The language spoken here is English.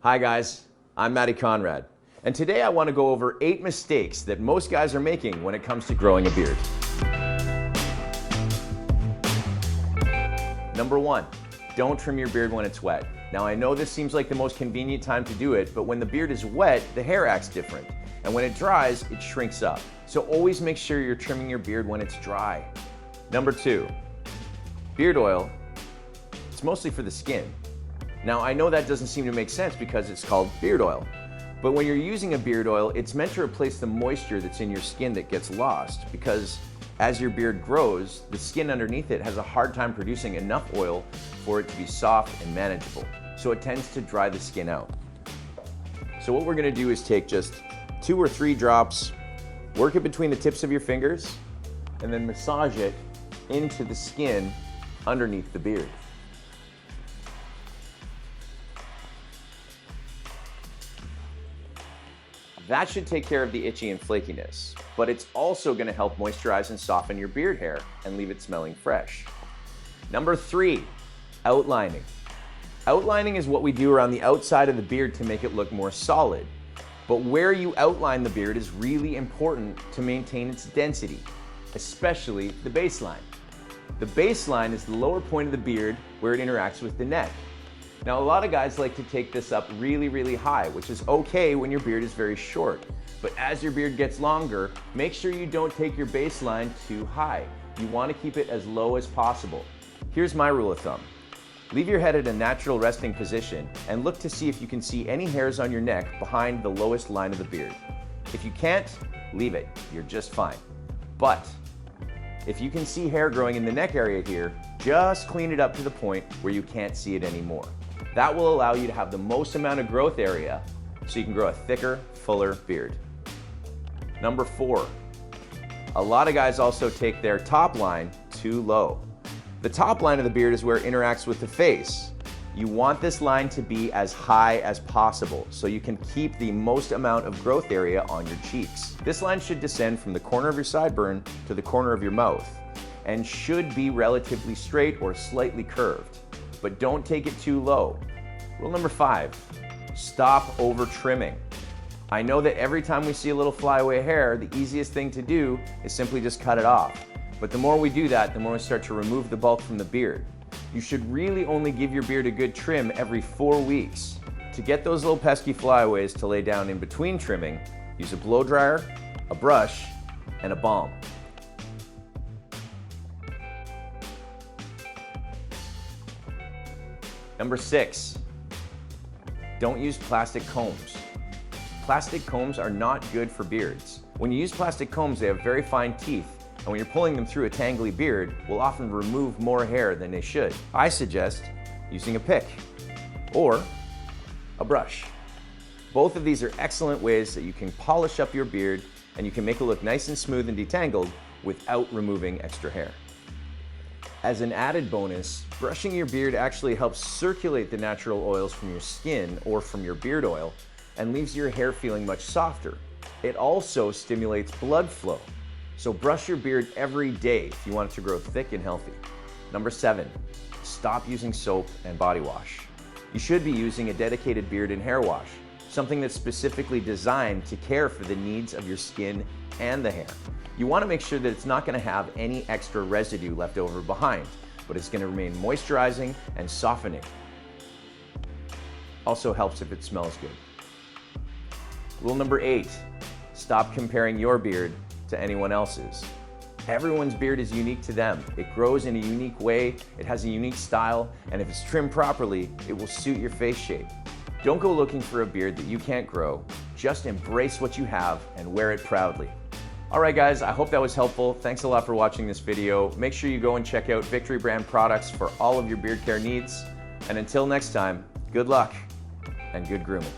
Hi guys, I'm Matty Conrad, and today I want to go over 8 mistakes that most guys are making when it comes to growing a beard. Number 1, don't trim your beard when it's wet. Now I know this seems like the most convenient time to do it, but when the beard is wet, the hair acts different, and when it dries, it shrinks up. So always make sure you're trimming your beard when it's dry. Number 2, beard oil, it's mostly for the skin. Now I know that doesn't seem to make sense because it's called beard oil, but when you're using a beard oil, it's meant to replace the moisture that's in your skin that gets lost, because as your beard grows, the skin underneath it has a hard time producing enough oil for it to be soft and manageable. So it tends to dry the skin out. So what we're gonna do is take just 2 or 3 drops, work it between the tips of your fingers, and then massage it into the skin underneath the beard. That should take care of the itchy and flakiness, but it's also going to help moisturize and soften your beard hair and leave it smelling fresh. Number 3, outlining. Outlining is what we do around the outside of the beard to make it look more solid. But where you outline the beard is really important to maintain its density, especially the baseline. The baseline is the lower point of the beard where it interacts with the neck. Now, a lot of guys like to take this up really high, which is okay when your beard is very short. But as your beard gets longer, make sure you don't take your baseline too high. You want to keep it as low as possible. Here's my rule of thumb. Leave your head at a natural resting position and look to see if you can see any hairs on your neck behind the lowest line of the beard. If you can't, leave it. You're just fine. But if you can see hair growing in the neck area here, just clean it up to the point where you can't see it anymore. That will allow you to have the most amount of growth area so you can grow a thicker, fuller beard. Number 4, a lot of guys also take their top line too low. The top line of the beard is where it interacts with the face. You want this line to be as high as possible so you can keep the most amount of growth area on your cheeks. This line should descend from the corner of your sideburn to the corner of your mouth and should be relatively straight or slightly curved, but don't take it too low. Rule number 5, stop over trimming. I know that every time we see a little flyaway hair, the easiest thing to do is simply just cut it off. But the more we do that, the more we start to remove the bulk from the beard. You should really only give your beard a good trim every 4 weeks. To get those little pesky flyaways to lay down in between trimming, use a blow dryer, a brush, and a balm. Number 6, don't use plastic combs. Plastic combs are not good for beards. When you use plastic combs, they have very fine teeth, and when you're pulling them through a tangly beard, will often remove more hair than they should. I suggest using a pick or a brush. Both of these are excellent ways that you can polish up your beard and you can make it look nice and smooth and detangled without removing extra hair. As an added bonus, brushing your beard actually helps circulate the natural oils from your skin or from your beard oil and leaves your hair feeling much softer. It also stimulates blood flow. So brush your beard every day if you want it to grow thick and healthy. Number 7, stop using soap and body wash. You should be using a dedicated beard and hair wash, something that's specifically designed to care for the needs of your skin and the hair. You want to make sure that it's not going to have any extra residue left over behind, but it's going to remain moisturizing and softening. Also helps if it smells good. Rule number 8, stop comparing your beard to anyone else's. Everyone's beard is unique to them. It grows in a unique way, it has a unique style, and if it's trimmed properly, it will suit your face shape. Don't go looking for a beard that you can't grow. Just embrace what you have and wear it proudly. All right guys, I hope that was helpful. Thanks a lot for watching this video. Make sure you go and check out Victory Brand products for all of your beard care needs. And until next time, good luck and good grooming.